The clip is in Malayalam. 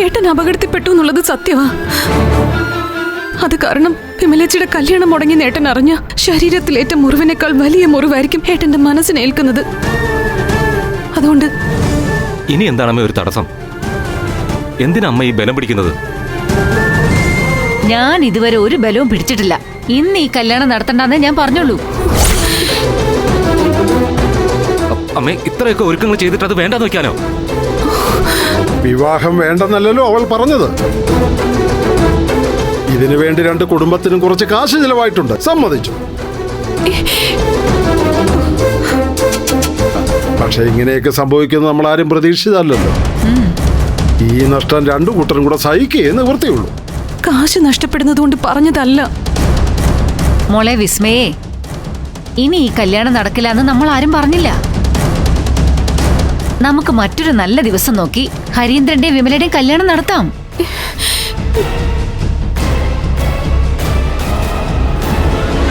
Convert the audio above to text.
ഏട്ടൻ അപകടത്തിൽപ്പെട്ടു എന്നുള്ളത് സത്യമാ. അത് കാരണം വിമലേച്ചിയുടെ കല്യാണം മുടങ്ങി ഏട്ടൻ അറിഞ്ഞ ശരീരത്തിലേറ്റ മുറിവിനേക്കാൾ വലിയ മുറിവായിരിക്കും ഏട്ടന്റെ മനസ്സിനേൽക്കുന്നത്. അതുകൊണ്ട് ഇനി എന്താണ് അമ്മ ഒരു തടസ്സം? എന്തിനാ അമ്മ ഈ ബലം പിടിക്കുന്നത്? ഞാൻ ഇതുവരെ ഒരു ബലവും പിടിച്ചിട്ടില്ല. ഇന്ന് ഈ കല്യാണം നടത്തണ്ടെന്നേ ഞാൻ പറഞ്ഞുള്ളൂ. അമ്മേ, ഇത്രയൊക്കെ ഒരുക്കങ്ങൾ ചെയ്തിട്ട് അത് വേണ്ടെന്ന് വെക്കാനോ? വിവാഹം വേണ്ടെന്നല്ലല്ലോ അവൾ പറഞ്ഞത്. ഇതിനു വേണ്ടി രണ്ട് കുടുംബത്തിനും കുറച്ച് കാശ് ചിലവായിട്ടുണ്ട്, സമ്മതിച്ചു. പക്ഷെ ഇങ്ങനെയൊക്കെ സംഭവിക്കുന്നത് നമ്മൾ ആരും പ്രതീക്ഷിച്ചതല്ലല്ലോ. ഈ നഷ്ടം രണ്ടു കൂട്ടരും കൂടെ സഹിക്കേ നിവൃത്തിയുള്ളൂ. കാശ് നഷ്ടപ്പെടുന്നത് കൊണ്ട് പറഞ്ഞതല്ല. മോളെ വിസ്മയേ, ഇനി ഈ കല്യാണം നടക്കില്ല എന്ന് നമ്മൾ ആരും പറഞ്ഞില്ല. നമുക്ക് മറ്റൊരു നല്ല ദിവസം നോക്കി ഹരീന്ദ്രന്റെയും വിമലയുടെയും കല്യാണം നടത്താം.